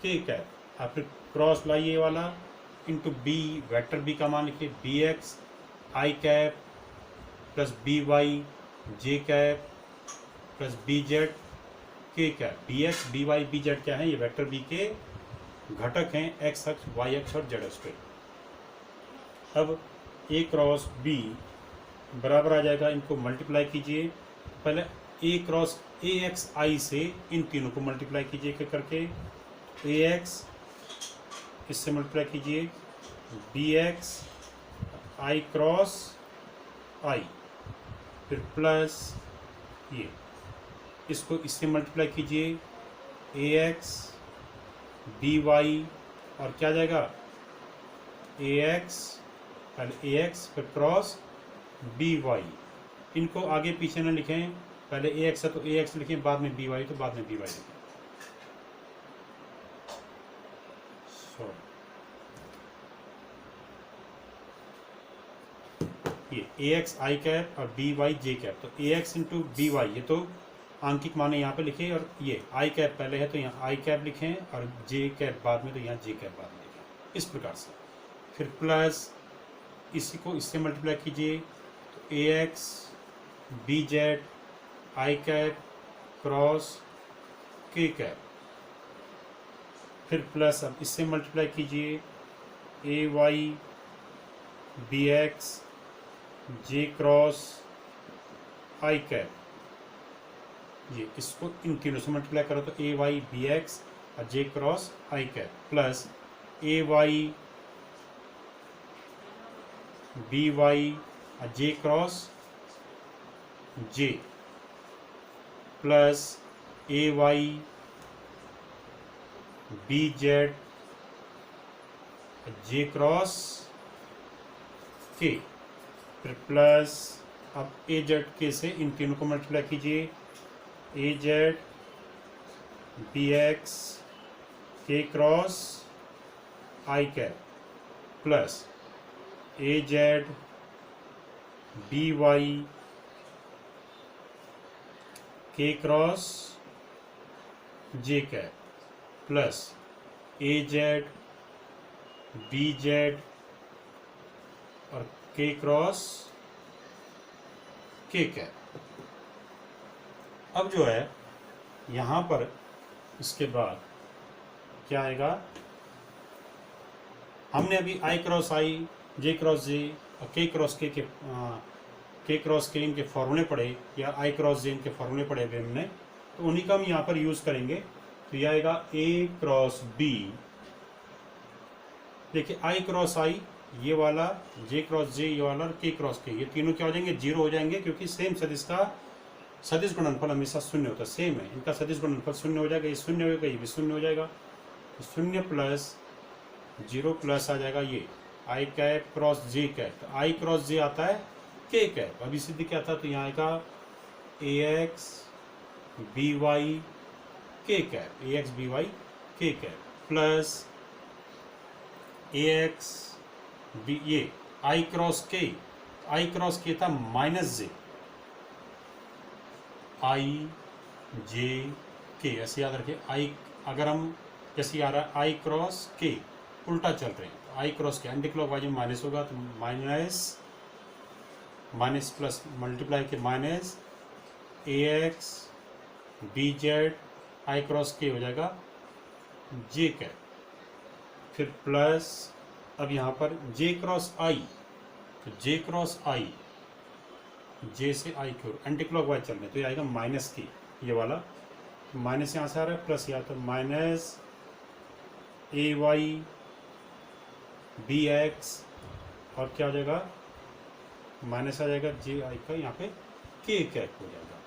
K cap, और फिर क्रॉस लाइए वाला इंटू बी, वेक्टर बी का मान लिखिए B X I cap plus B Y J cap plus B Z K cap. B X B Y B Z क्या है, ये वेक्टर बी के घटक हैं, एक्स अक्ष वाई अक्ष और जेड अक्ष पे। अब ए क्रॉस बी बराबर आ जाएगा, इनको मल्टीप्लाई कीजिए, पहले ए क्रॉस ए एक्स आई से इन तीनों को मल्टीप्लाई कीजिए एक करके, ए एक्स इससे मल्टीप्लाई कीजिए, बी एक्स आई क्रॉस आई, फिर प्लस ये, इसको इससे मल्टीप्लाई कीजिए, ए एक्स बी वाई, और क्या जाएगा ए एक्स, पहले ए एक्स फिर क्रॉस बी वाई, इनको आगे पीछे ना लिखें, पहले ए एक्स है तो ए एक्स लिखें, बाद में बी वाई तो बाद में बी वाई लिखें। ये ए एक्स आई कैप और बी वाई जे कैप, तो A x into B Y, ये तो आंकिक माने यहाँ पे लिखे, और ये आई कैप पहले है तो यहाँ आई कैप लिखें, और जे कैप बाद में तो यहाँ जे कैप बाद में लिखें, इस प्रकार से। फिर प्लस इसी को इससे मल्टीप्लाई कीजिए, तो A X B Z I cap cross K cap, फिर प्लस अब इससे मल्टीप्लाई कीजिए, A Y B X J cross I cap, ये इसको इन तीनों से मल्टीप्लाई करो तो ए वाई बी एक्स और जे cross I cap, plus A Y B Y और जे क्रॉस जे, प्लस ए Y B Z J cross के, फिर प्लस अब ए जेड के से इन तीनों को मल्टीप्लाई कीजिए, ए जेड बी एक्स के cross I cap plus A Z B Y के क्रॉस जे कैप प्लस ए जेड बी जेड और के क्रॉस के कैप। अब जो है यहाँ पर इसके बाद क्या आएगा, हमने अभी आई क्रॉस आई, जे क्रॉस जे और के क्रॉस के इनके फॉर्मूले पढ़े या आई क्रॉस जे इनके फॉर्मूले पढ़े हुए हमने, तो उन्हीं का हम यहाँ पर यूज़ करेंगे। तो यह आएगा ए क्रॉस बी, देखिए आई क्रॉस आई ये वाला, जे क्रॉस जे ये वाला और के क्रॉस के, ये तीनों क्या हो जाएंगे, जीरो हो जाएंगे, क्योंकि सेम सदिश का सदिश गुणनफल हमेशा शून्य होता है, सेम है इनका सदिश गुणनफल शून्य हो जाएगा, ये शून्य हो जाएगा, ये भी शून्य हो जाएगा। तो शून्य प्लस जीरो प्लस आ जाएगा ये आई कैप क्रॉस जे कैप, तो आई क्रॉस जे आता है के कैप, अभी सिद्ध क्या था, तो यहाँ आएगा ए एक्स बी वाई के कैप, ए एक्स बी वाई के कैप प्लस ए एक्स बी, ये आई क्रॉस के था माइनस जे आई जे के, ऐसे याद रखिए आई, अगर हम जैसे आ रहा है आई क्रॉस के उल्टा चल रहे हैं, तो I cross K anti clockwise में माइनस होगा, तो minus plus multiply K minus A X B Z I cross K हो जाएगा जे कैप, फिर प्लस अब यहाँ पर जे क्रॉस आई, तो जे क्रॉस आई जे से आई की ओर एंटी क्लॉकवाइज चल रहे हैं, तो ये आएगा माइनस की, ये वाला माइनस यहाँ से आ रहा है प्लस यहाँ, तो माइनस ए वाई बी एक्स और क्या हो जाएगा, माइनस आ जाएगा जे आई का, यहाँ पे के कैप हो जाएगा,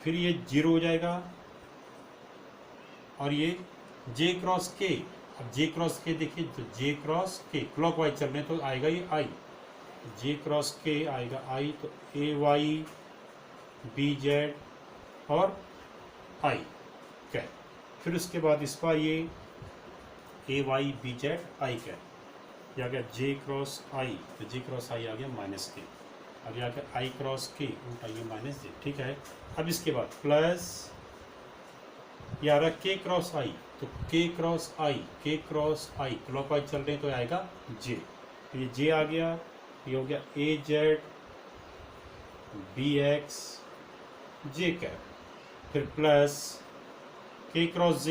फिर ये जीरो हो जाएगा और ये जे क्रॉस के, अब जे क्रॉस के देखिए, तो जे क्रॉस के क्लॉकवाइज चल रहे हैं, तो आएगा ये आई, जे क्रॉस के आएगा आई, तो ए वाई बी जेड और आई कैप, फिर उसके बाद इस पर ये A Y B Z I cap, ये आ गया जे क्रॉस आई, तो जे क्रॉस आई आ गया माइनस के, अब ये आ गया आई क्रॉस के उल्टा ये माइनस जे, ठीक है। अब इसके बाद प्लस ये आ रहा के क्रॉस आई, तो के क्रॉस आई क्लॉकवाइज चल रहे हैं, तो आएगा जे, तो ये जे आ गया, ये हो गया ए जेड बी एक्स जे कैप, फिर प्लस के क्रॉस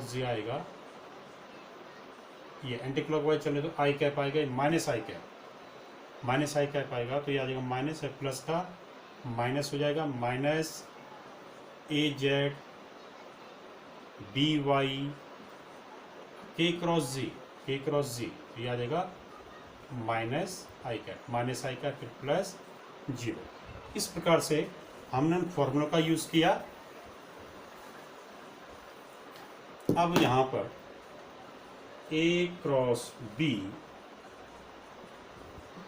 जे आएगा, ये एंटी क्लॉकवाइज चल रहे, तो आई कैप आएगा, माइनस आई कैप आएगा, तो ये आ जाएगा माइनस है प्लस का माइनस हो जाएगा, minus A Z B Y के क्रॉस जी, ये आ जाएगा माइनस आई कैप फिर प्लस जीरो। इस प्रकार से हमने फॉर्मूला का यूज़ किया। अब यहाँ पर A cross B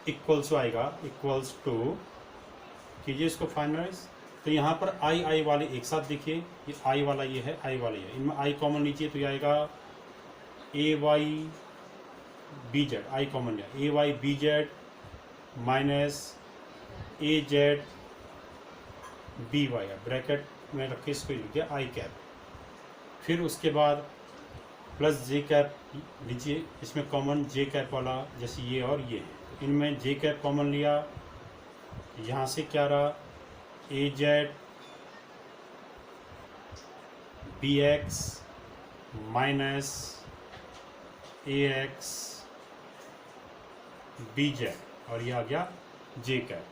equals to कीजिए इसको फाइनलाइज, तो यहाँ पर आई वाले एक साथ देखिए, ये आई वाला ये है, आई वाला ये है, इनमें आई कॉमन लीजिए, तो ये आएगा ए वाई बी जेड, आई कॉमन लिया, ए Y B Z minus A Z B Y, bracket में रख के इसको लिख दिया आई कैप, फिर उसके बाद प्लस जे कैप लीजिए, इसमें कॉमन जे कैप वाला जैसे ये और ये है, तो इनमें जे कैप कॉमन लिया, यहाँ से क्या रहा ए Z B x minus A X B Z और ये आ गया जे कैप,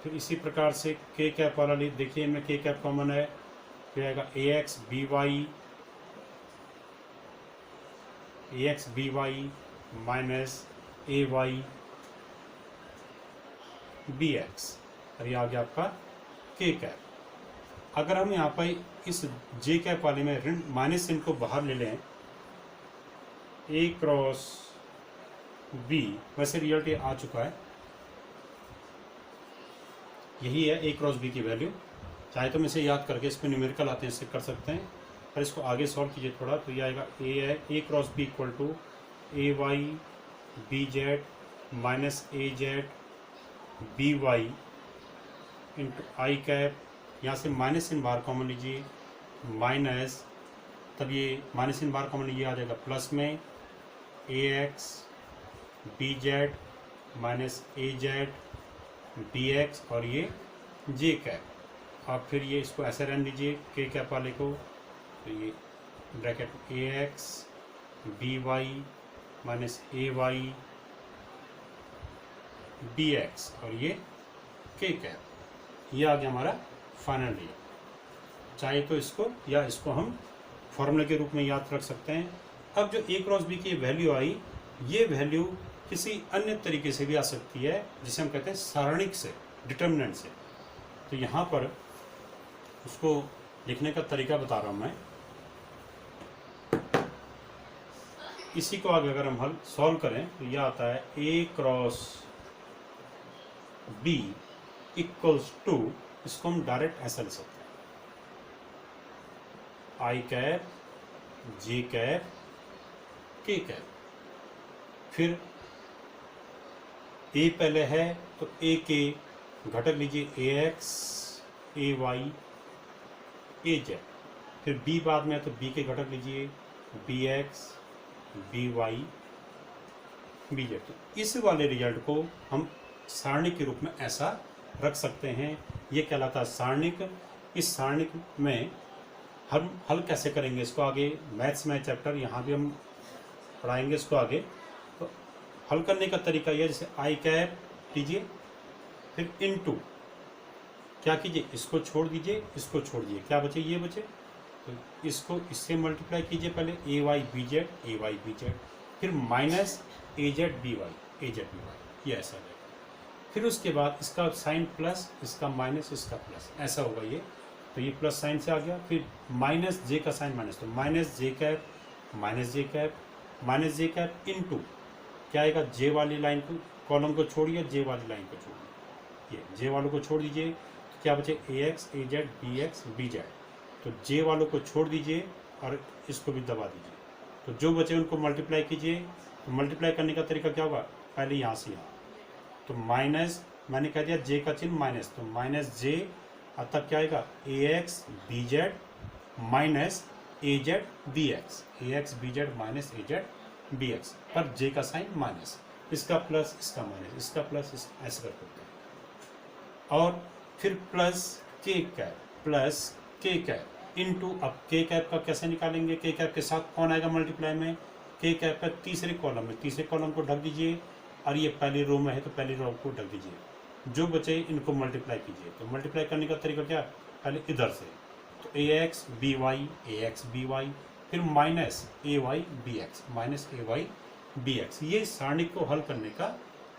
फिर इसी प्रकार से के कैप वाला देखिए, इनमें के कैप कॉमन है, फिर आएगा ए एक्स बी वाई माइनस ए वाई बी एक्स और ये आ गया आपका के कैप। अगर हम यहाँ पर इस जे कैप वाले में ऋण माइनस चिन्ह को बाहर ले लें, ए क्रॉस बी, वैसे रिजल्ट ये आ चुका है, यही है ए क्रॉस बी की वैल्यू। चाहे तो हम इसे याद करके इसमें न्यूमेरिकल आते हैं इससे कर सकते हैं, पर इसको आगे सॉल्व कीजिए थोड़ा, तो ये आएगा A cross B equal to A Y B Z minus A Z B Y into I cap, यहाँ से माइनस इन बाहर कॉमन लीजिए, माइनस, तब ये माइनस इन बाहर कॉमन लीजिए आ जाएगा प्लस में ए X B Z minus A Z B x और ये जे कैप। आप फिर ये इसको ऐसे रहने दीजिए के कैप वाले को, तो ये ब्रैकेट ए एक्स बी वाई माइनस ए वाई बी एक्स और ये के कैप, ये आ गया हमारा फाइनल रिजल्ट। चाहे तो इसको या इसको हम फॉर्मूले के रूप में याद रख सकते हैं। अब जो ए क्रॉस बी की वैल्यू आई, ये वैल्यू किसी अन्य तरीके से भी आ सकती है, जिसे हम कहते हैं सारणिक से, डिटर्मिनेंट से। तो यहाँ पर उसको लिखने का तरीका बता रहा हूँ मैं। इसी को आगे अगर हम हल सॉल्व करें तो यह आता है A cross B equals to, इसको हम डायरेक्ट ऐसा लिख सकते हैं, I cap J cap K cap. फिर ए पहले है तो ए के घटक लीजिए, A X A Y A Z. फिर बी बाद में है तो बी के घटक लीजिए, B X B Y B Z. तो इस वाले रिजल्ट को हम सारणिक के रूप में ऐसा रख सकते हैं, ये कहलाता है सारणिक। इस सारणिक में हम हल कैसे करेंगे इसको आगे मैथ्स में चैप्टर, यहाँ भी हम पढ़ाएंगे इसको आगे। तो हल करने का तरीका यह, जैसे आई कैप लीजिए, फिर इनटू क्या कीजिए, इसको छोड़ दीजिए, इसको छोड़ दीजिए, क्या बचे, ये बचे, तो इसको इससे मल्टीप्लाई कीजिए पहले, ए वाई बी जेड, फिर minus A Z B Y, ये ऐसा रहेगा। फिर उसके बाद इसका साइन प्लस, इसका माइनस, इसका प्लस, ऐसा होगा ये। तो ये प्लस साइन से आ गया। फिर माइनस जे का साइन माइनस, तो माइनस जे कैप माइनस जे कैप इनटू क्या आएगा, जे वाली लाइन को, कॉलम को छोड़िए, जे वाली लाइन को छोड़िए, ये जे वालों को छोड़ दीजिए, तो क्या बचे, ए एक्स ए जेड बी जेड। तो जे वालों को छोड़ दीजिए और इसको भी दबा दीजिए, तो जो बचे उनको मल्टीप्लाई कीजिए। तो मल्टीप्लाई करने का तरीका क्या होगा, पहले यहाँ से यहाँ, तो माइनस, मैंने कह दिया जे का चिन्ह माइनस, तो माइनस जे, और तब क्या आएगा, ए X B Z minus A Z B x, A X B Z minus A Z B x, पर जे का साइन माइनस, इसका प्लस, इसका माइनस, इसका प्लस, ऐसे कर सकते हैं। और फिर प्लस के कैप इनटू, अब के कैप का कैसे निकालेंगे, के कैप के साथ कौन आएगा मल्टीप्लाई में, के कैप का तीसरे कॉलम को ढक दीजिए, और ये पहली रो में है तो पहली रो को ढक दीजिए, जो बचे इनको मल्टीप्लाई कीजिए। तो मल्टीप्लाई करने का तरीका क्या, पहले इधर से, तो ए एक्स बी वाई, फिर माइनस ए वाई बी एक्स, ये सारणिक को हल करने का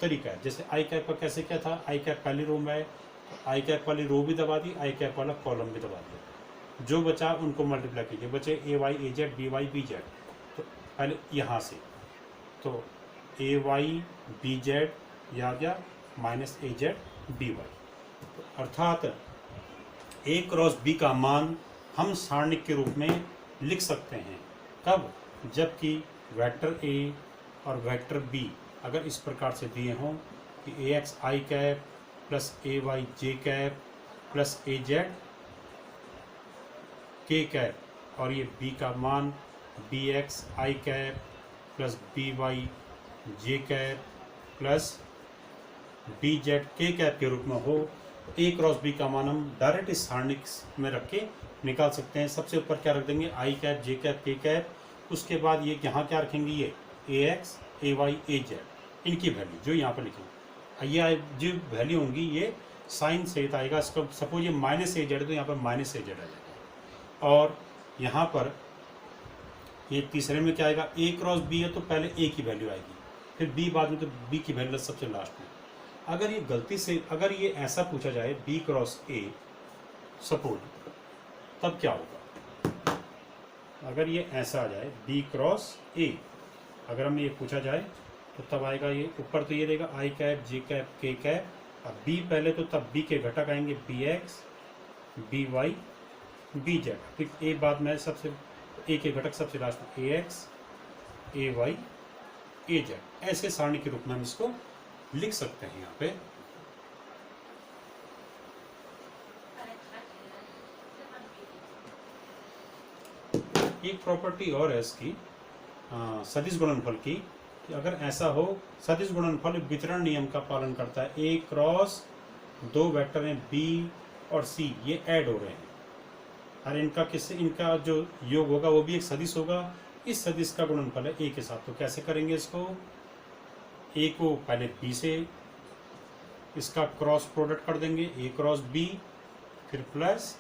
तरीका है। जैसे आई कैप का कैसे क्या था, आई कैप पहली रो में है, तो आई कैप वाली रो भी दबा दी, आई कैप वाला कॉलम भी दबा दिया, जो बचा उनको मल्टीप्लाई कीजिए, बचे ए Y A Z B Z. तो पहले यहाँ से, तो ए वाई बी जेड ये आ गया, minus A Z B Y. अर्थात ए क्रॉस बी का मान हम सारणिक के रूप में लिख सकते हैं। कब, जबकि वेक्टर ए और वेक्टर बी अगर इस प्रकार से दिए हों कि ए x I cap plus A Y J cap plus A Z K cap, और ये बी का मान B X I cap plus B Y J cap plus B Z K cap के रूप में हो, तो ए क्रॉस बी का मान हम डायरेक्ट इस सारणिक में रख के निकाल सकते हैं। सबसे ऊपर क्या रख देंगे, आई cap J cap K cap, उसके बाद ये यहाँ क्या रखेंगे, ये ए X A Y A Z, इनकी वैल्यू जो यहाँ पर लिखेंगे, ये जो वैल्यू होंगी ये साइन सहित आएगा। इसका सपोज ये माइनस ए जेड, तो यहाँ पर माइनस ए जेड आ जाएगा। और यहाँ पर ये तीसरे में क्या आएगा, ए क्रॉस बी है तो पहले ए की वैल्यू आएगी, फिर बी बाद में, तो बी की वैल्यू सबसे लास्ट में। अगर ये गलती से, अगर ये ऐसा पूछा जाए बी क्रॉस ए, सपोज तब क्या होगा? अगर ये ऐसा आ जाए B क्रॉस A, अगर हमें ये पूछा जाए तो तब आएगा ये ऊपर तो ये देगा I cap J cap K cap, अब B पहले तो तब B के घटक आएंगे BX BY BZ, फिर A बाद में सबसे A के घटक सबसे लास्ट में AX AY AZ, ऐसे सारणी के रूप में हम इसको लिख सकते हैं यहाँ पे। एक प्रॉपर्टी और है इसकी सदिश गुणनफल की, कि अगर ऐसा हो सदिश गुणनफल वितरण नियम का पालन करता है, A क्रॉस दो वेक्टर हैं B और C, ये ऐड हो रहे हैं और इनका जो योग होगा वो भी एक सदिश होगा, इस सदिश का गुणनफल है A के साथ। तो कैसे करेंगे इसको? A को पहले B से इसका क्रॉस प्रोडक्ट कर देंगे, A क्रॉस B, फिर प्लस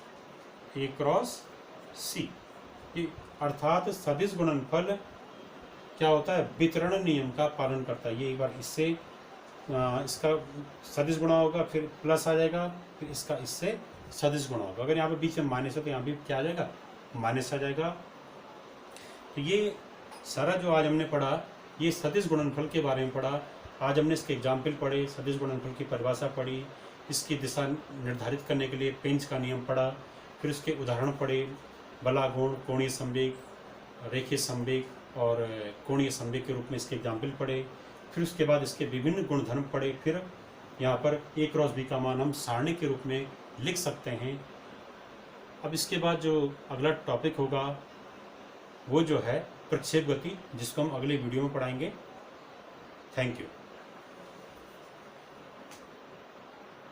A क्रॉस C, अर्थात सदिश गुणनफल क्या होता है? वितरण नियम का पालन करता है। ये एक बार इससे इसका सदिश गुणा होगा, फिर प्लस आ जाएगा, फिर इसका इससे सदिश गुणा होगा। अगर यहाँ पे बीच में माइनस है तो यहाँ भी क्या आ जाएगा? माइनस आ जाएगा। तो ये सारा जो आज हमने पढ़ा, ये सदिश गुणनफल के बारे में पढ़ा। आज हमने इसके एग्जाम्पल पढ़े, सदिश गुणनफल की परिभाषा पढ़ी, इसकी दिशा निर्धारित करने के लिए पेंच का नियम पढ़ा, फिर उसके उदाहरण पढ़े, बलागुण, कोणीय संवेग, रेखीय संवेग और कोणीय संवेग के रूप में इसके एग्जाम्पल पढ़े। फिर उसके बाद इसके विभिन्न गुणधर्म पढ़े। फिर यहाँ पर A क्रॉस B का मान हम सारणी के रूप में लिख सकते हैं। अब इसके बाद जो अगला टॉपिक होगा वो जो है प्रक्षेप गति, जिसको हम अगले वीडियो में पढ़ाएंगे। Thank you.